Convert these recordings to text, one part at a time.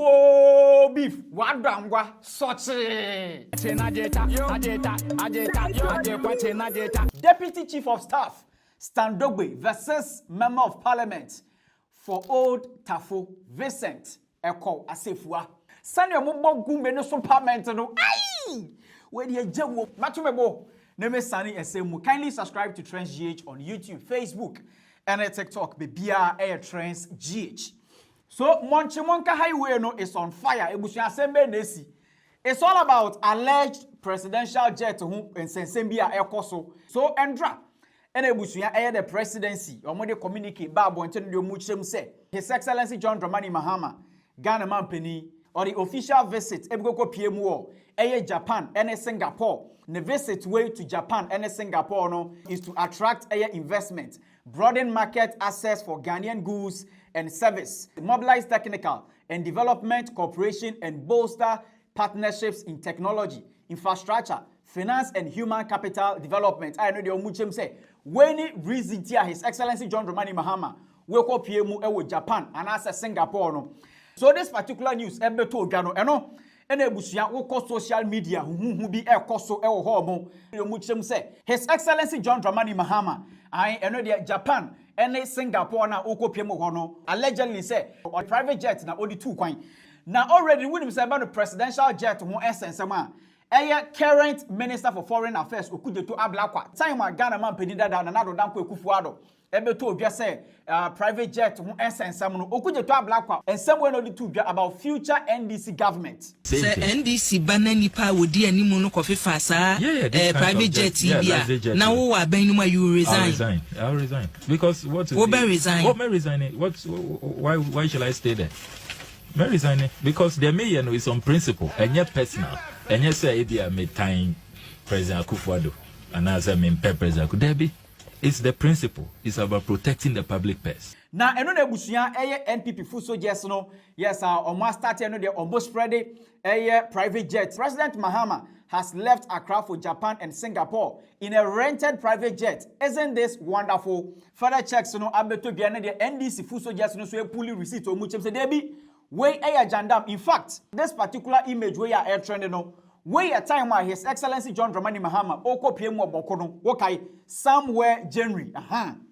Fufu beef, wadangwa, sochi. Deputy Chief of Staff, Dogbe versus Member of Parliament for Old Tafo, Vincent Ekow Assafuah. Sani omo gumbe no so parliament no. Aye! Where the jewo matumebo. Name Sani Esemu. Kindly subscribe to Trends GH on YouTube, Facebook, and TikTok. Bebia Air Trends GH. So Monchimonka Highway no is on fire. Ebusia Sembe Nesi. It's all about alleged presidential jet who in Sensembia Ekoso. So Endra. And Ebusia Air the presidency. Omode communicate Babo and Tendio Muchem say. His Excellency John Dramani Mahama, Ghana Mampeni, or the official visit Ebgoko PMO, Air Japan and Singapore. The visit way to Japan and Singapore no, is to attract air investment, broaden market access for Ghanaian goods and service, mobilize technical and development cooperation, and bolster partnerships in technology, infrastructure, finance, and human capital development. I know the Omuchem say, when reason here, His Excellency John Dramani Mahama will go PMU Japan and as Singapore no. So this particular news, Ebeto Gano, and Ebusia will social media who be a coso el homo. Muchem say, His Excellency John Dramani Mahama, I know the Japan and Singapore na oko piemo hono allegedly say or private jet na only 2 coin. Now already when say about the presidential jet who essence ma current Minister for Foreign Affairs Okujeto Ablakwa. Time Ghana man pedida da na do danko Ekufuado. Ebeto obia say private jet who essence no Okujeto Ablakwa and somewhere no to about future NDC government. Say NDC banani pa wodi animu no kofi fa sa private jet bia. Now wo abenuma you resign. I'll resign. Because what resign? What may resign? Why shall I stay there? May resign because the mayor is on principle and yet personal. And yes, say they may time President Akufo-Addo and as I mean President Akufo-Addo. It's the principle. It's about protecting the public purse. Now, eno na busuya NPP fuso just no. Yes, almost started no they almost spread it private jet. President Mahama has left Accra for Japan and Singapore in a rented private jet. Isn't this wonderful? Further checks no abeto biane the NDC fuso just no so e puli receipt o muchem se debi we jandam. In fact, this particular image we are air trending no. Way a time where His Excellency John Dramani Mahama oko PMO bokono wokai somewhere January.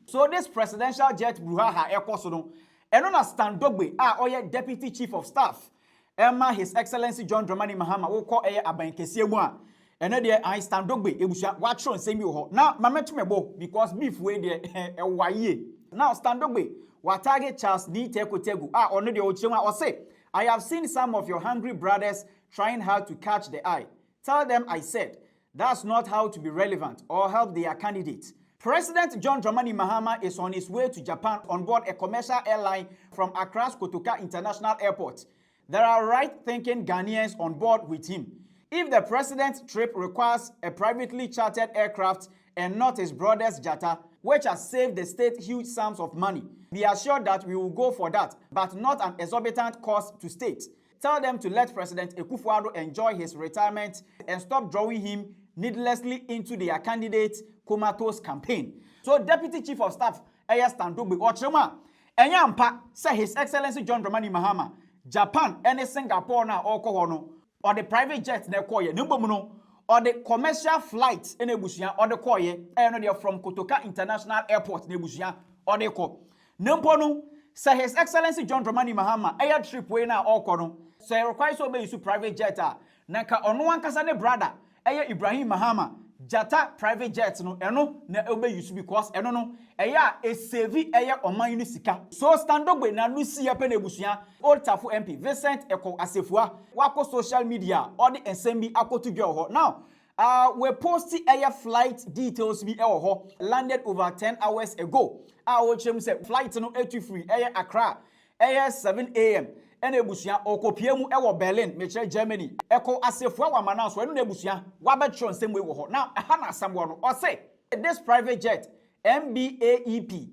So this presidential jet Brouhaha airport no eno na Dogbe oye Deputy Chief of Staff Emma His Excellency John Dramani Mahama woko abankesie mu a eno de Dogbe ebusia watro nsemi wo ho na mametumebo because beef we de ewaye now Dogbe wa target Charles D Tekotegu ono de ochema o say I have seen some of your hungry brothers trying hard to catch the eye. Tell them I said, that's not how to be relevant or help their candidate. President John Dramani Mahama is on his way to Japan on board a commercial airline from Accra's Kotoka International Airport. There are right-thinking Ghanaians on board with him. If the president's trip requires a privately chartered aircraft and not his brother's jata, which has saved the state huge sums of money, be assured that we will go for that, but not an exorbitant cost to state. Tell them to let President Akufo-Addo enjoy his retirement and stop drawing him needlessly into their candidate comatose campaign. So Deputy Chief of Staff Dogbe Ochema Enyampa say His Excellency John Dramani Mahama Japan and Singapore na oko or the private jet na koye no or the commercial flight in Ebusia or the koye they from Kotoka International Airport in Ebusia or the ko no say His Excellency John Dramani Mahama air trip we na oko no so he requires to be private jet nanka ono wankasa ne brother Ibrahim Mahama jata private jet no eno na obe use because eno no e save oman uni sika so Dogbe na lusi ya pene busuya Old Tafo MP Vincent Ekow Assafuah wako social media or the ensem bi akotu gyo ho now we post flight details bi ho landed over 10 hours ago chem say flight no 83 Accra 7 a.m. and Ebusia Okopiemu ewo Berlin, Michel Germany. Ekow Assafuah wa mana so enu Ebusia wa betron same way wo ho. Now na someone or say this private jet MBAEP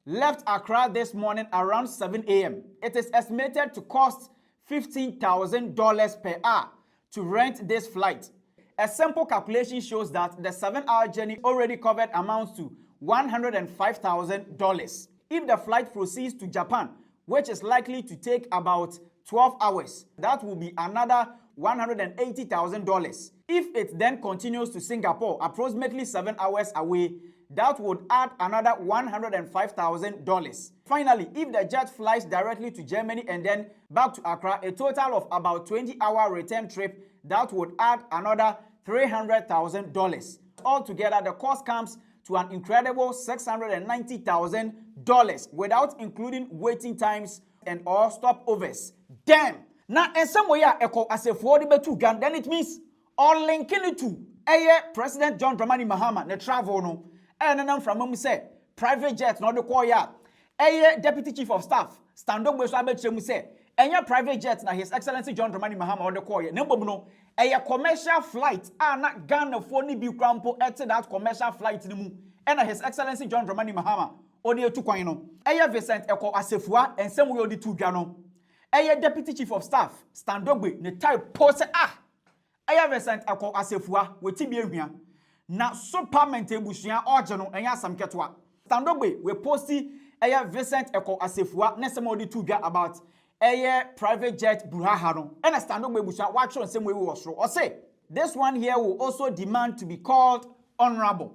left Accra this morning around 7 a.m. It is estimated to cost $15,000 per hour to rent this flight. A simple calculation shows that the 7-hour journey already covered amounts to $105,000. If the flight proceeds to Japan, which is likely to take about 12 hours. That will be another $180,000. If it then continues to Singapore, approximately 7 hours away, that would add another $105,000. Finally, if the jet flies directly to Germany and then back to Accra, a total of about 20-hour return trip, that would add another $300,000. Altogether, the cost comes to an incredible $690,000 without including waiting times and or stopovers. Damn! Now, in some way, Ekow Assafuah to Ghana, then it means all linking it to President John Dramani Mahama, the travel no. And then from him say private jet, not the choir. Deputy Chief of Staff, Dogbe so abetchemu say, private jet na His Excellency John Dramani Mahama or the choir. No, commercial flight, not Ghana for ni bi crampo at that commercial flight ni mu. And His Excellency John Dramani Mahama, or the two coino. Vincent Ekow Assafuah, and some way the two Ghana. Deputy Chief of Staff, Dogbe, ne type pose Vincent Ekow Assafuah, we tibia na superment ebusuan organo enya asam ketwa. Dogbe we posti Vincent Ekow Assafuah na some odi two about private jet Brouhaha no. And Dogbe ebusuan watch on same way we was or say this one here will also demand to be called honorable.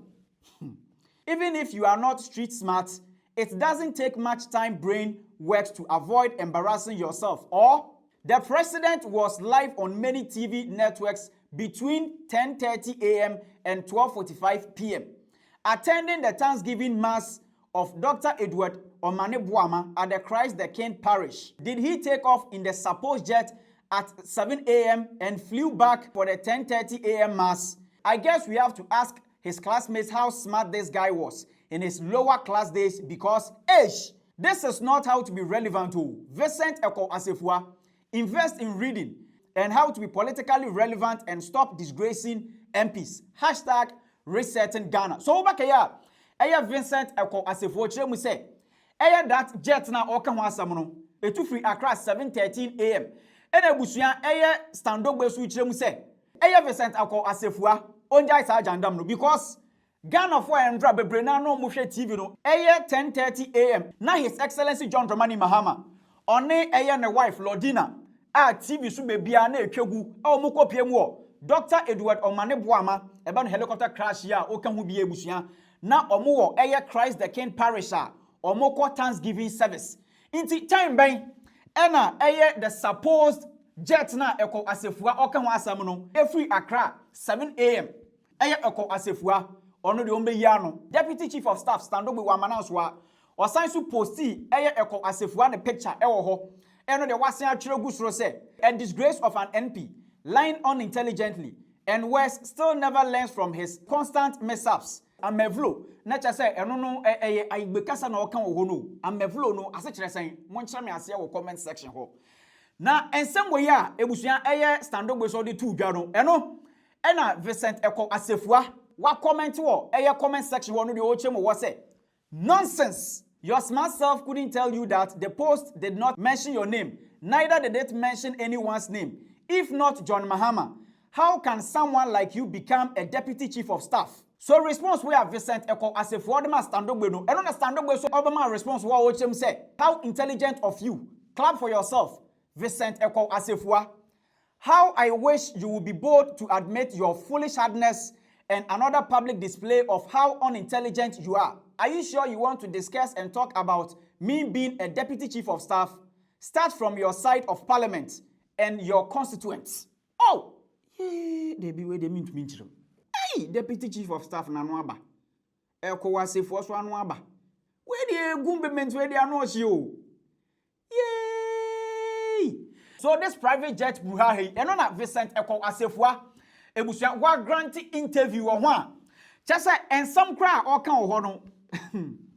Even if you are not street smart, it doesn't take much time brain work to avoid embarrassing yourself. Or the president was live on many TV networks between 10:30 a.m. and 12:45 p.m. attending the Thanksgiving Mass of Dr. Edward Omane at the Christ the King Parish. Did he take off in the supposed jet at 7 a.m. and flew back for the 10:30 a.m. Mass? I guess we have to ask his classmates how smart this guy was in his lower class days because, this is not how to be relevant to Vincent Ekow Assafuah. Invest in reading and how to be politically relevant and stop disgracing MPs. #resetting Ghana. So back here, Vincent Ekow Assafuah chemu say, that jet na oka ho asam no, etu free Accra 7:13 a.m. Ena busuan Dogbe su chemu say, Vincent Ekow Assafuah onjai sa jandam no because Ghana for Andra bebre na no mo hwe TV no 10:30 a.m. na His Excellency John Dramani Mahama one ne wife Lordina TV su bebia na etwegu omukopie mu Dr. Edward Omane eba no helicopter crash ya oka hu bia ebusuan na omo Christ the King Parish omoko Thanksgiving service inti time ben ena the supposed jet na Ekow Assafuah oka ho asam no free Accra 7 a.m. Ekow Assafuah ono de ombe yano Deputy Chief of Staff Dogbe wa mananso osan su posti Ekow Assafuah ne picture ewo ho eno de wasen atwere gusuro say a disgrace of an NP lying unintelligently and West still never learns from his constant mishaps. Amevlo na cha say eno no ayigbekasa na oka wo no amevlo no ase kire say monkyere me ase wo comment section ho na ensem we ya ebusuan Dogbe so de tu dwa no eno ena Vincent Ekow Assafuah wa comment wo comment section wo no de o chemo wo say nonsense. Your smart self couldn't tell you that the post did not mention your name. Neither did it mention anyone's name. If not John Mahama, how can someone like you become a deputy chief of staff? So response we have Vincent Ekow Assafuah dem Dogbe no. I don't understand Dogbe so Obama response wa o chem say, how intelligent of you. Clap for yourself, Vincent Ekow Assafuah. How I wish you would be bold to admit your foolish hardness and another public display of how unintelligent you are. Are you sure you want to discuss and talk about me being a deputy chief of staff? Start from your side of parliament and your constituents. Oh, they be where they mean to mean. Hey, deputy chief of staff na no aba. Ekow Assafuah so anu aba. Where the government where they are no you. Yay! So this private jet Brouhaha, and on Vincent Ekow Assafuah, ebusuan wa grant interview ho a. Just say and some cry or kan ho no.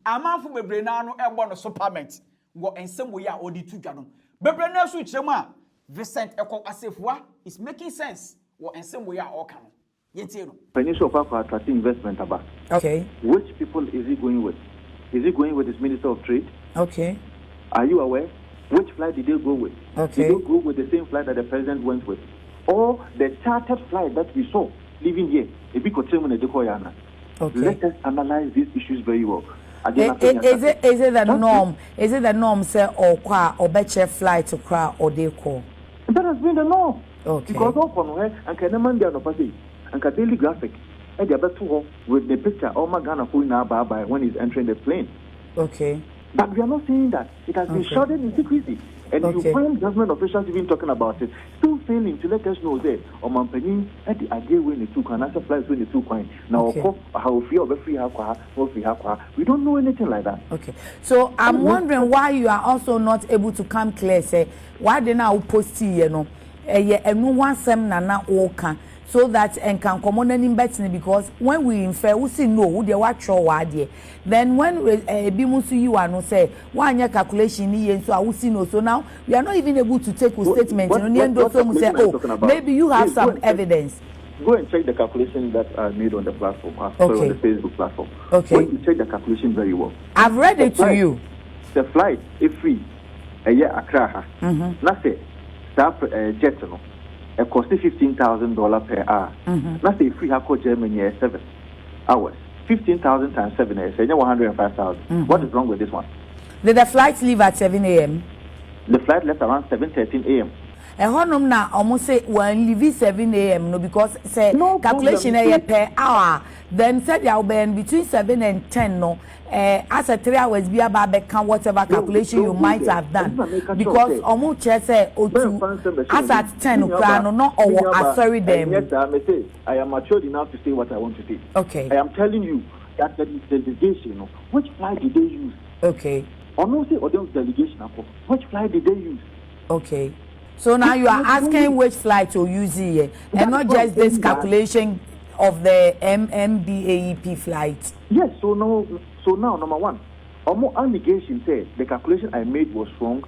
Amanfo bebre na no ebo no superment wo ensem we a odi tu dwa no bebre na so kirem a Vincent Ekow Assafuah is making sense wo ensem we a o kan no yentie no financial for attracting investment about. Okay. Which people is he going with? Is he going with his Minister of Trade? Okay. Are you aware? Which flight did they go with? Okay. Did they go with the same flight that the president went with? Or the chartered flight that we saw leaving here? Okay. Okay. Let us analyze these issues very well. Is it the norm? Is it the norm, say, or better flight to cry or they call? That has been the norm. Okay. Because open way and can Monday no party and can daily graphic. And the better with the picture of Magana pulling out by when he's entering the plane. Okay. But we are not saying that. It has been shot in secrecy. And you find government officials even talking about it, still failing to let us know that Omampani at the idea when the two can answer flights when the two coin. Now, how free of a free aqua, no free aqua. We don't know anything like that. Okay. So I'm wondering why you are also not able to come clear, say, why they now post you know, and no one sem nana oka. So that and can come on any better because when we infer we see no they watch or why then when be musu you are no say one year calculation here so I will see no so now we are not even able to take a statement say oh maybe you have some evidence. Go and check the calculations that are made on the platform, on the Facebook platform. Okay. When you check the calculation very well. I've read it to you. The flight is free. A year Accra. That's it. That jet no. It costs $15,000 per hour. Let's say if we have Germany 7 hours, 15,000 times 7 is 105,000. What is wrong with this one? Did the flight leave at 7 a.m.? The flight left around 7:13 a.m. And honum na almost say when leave 7 a.m. no because say no calculation per hour. Then said you be between 7 and 10 no. As a 3 hours be about can whatever calculation you might have done because almost say as at 10 no or sorry them. Yes, I may say I am matured enough to say what I want to say. Okay. I am telling you that the delegation, which flight did they use? Okay. Or no say or delegation, which flight did they use? Okay. So now you are asking which flight to use here and not just this calculation of the MMBAEP flight. Yes, so now number one, more allegation said the calculation I made was wrong.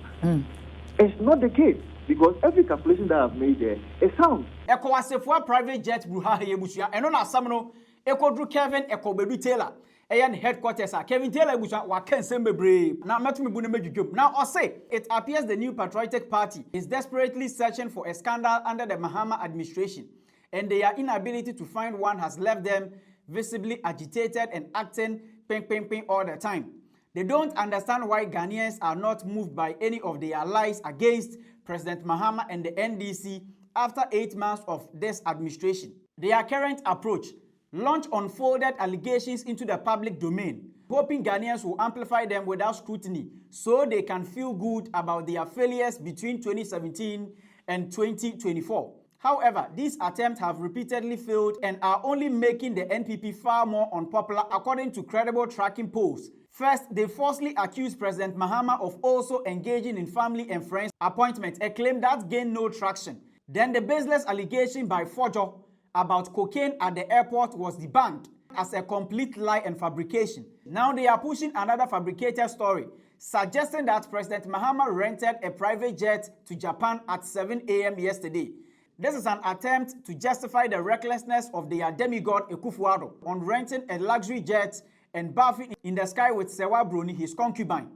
It's not the case because every calculation that I've made there is sound. Ekow Assafuah private jet Brouhaha yebusia eno na asam no ekodru Kevin Ekow bedu Taylor ayan headquarters Kevin Taylor ebusia wa kan sembebre na metumi bu na medwudwom now or say it appears the new patriotic party is desperately searching for a scandal under the Mahama administration and their inability to find one has left them visibly agitated and acting ping all the time. They don't understand why Ghanaians are not moved by any of their lies against President Mahama and the NDC after 8 months of this administration. Their current approach launch unfolded allegations into the public domain, hoping Ghanaians will amplify them without scrutiny so they can feel good about their failures between 2017 and 2024. However, these attempts have repeatedly failed and are only making the NPP far more unpopular according to credible tracking polls. First, they falsely accused President Mahama of also engaging in family and friends appointments, a claim that gained no traction. Then the baseless allegation by Fojo about cocaine at the airport was debunked as a complete lie and fabrication. Now they are pushing another fabricated story, suggesting that President Mahama rented a private jet to Japan at 7 a.m. yesterday. This is an attempt to justify the recklessness of their demigod Akufo-Addo on renting a luxury jet and bathing in the sky with Sewa Broni, his concubine.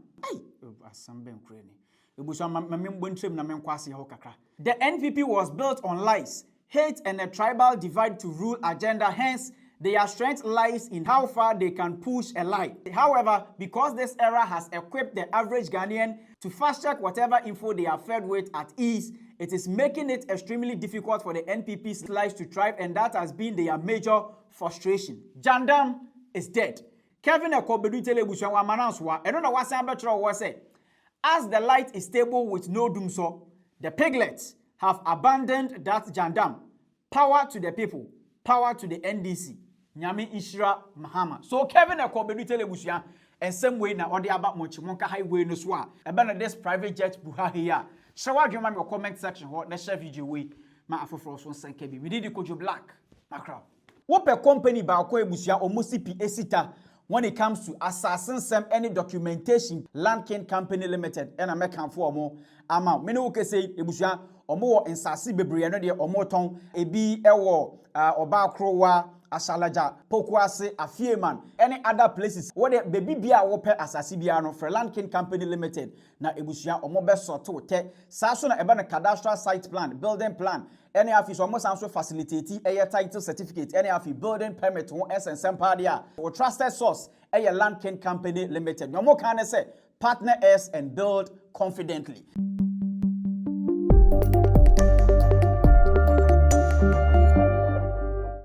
The NPP was built on lies, hate, and a tribal divide to rule agenda. Hence, their strength lies in how far they can push a lie. However, because this era has equipped the average Ghanaian to fast-check whatever info they are fed with at ease, it is making it extremely difficult for the NPP's lies to thrive, and that has been their major frustration. Jandam is dead. Kevin Ekow bedu Taylor ebusia wa mananswa. I don't know what Sambetro was say. As the light is stable with no doom so, the piglets have abandoned that Jandam. Power to the people, power to the NDC. Nyame Ishira Mahama. So Kevin Ekow bedu Taylor ebusia and same way na odi aba Mochimonka highway no so a. Ebe this private jet Brouhaha here. Shower you my comment section or the share video way ma afofro so nsanka bi. We did the Kojo Black macro. What per company ba akwa ebusia omusi pi esita when it comes to assassin some any documentation Landkin Company Limited and American for more amount. Many will say ebusia omo insasi bebre no de omo ton ebi ewo oba krowa Asalaja, Pokuase, Afieman, any other places where the baby bia wope asasi bia no Land King Company Limited na ebusia omobe soto te saso na eba na cadastral site plan, building plan, any of is almost also facilitate a title certificate, any of building permit won SNSM padia or trusted source a Land King Company Limited. No more can say partner us and build confidently.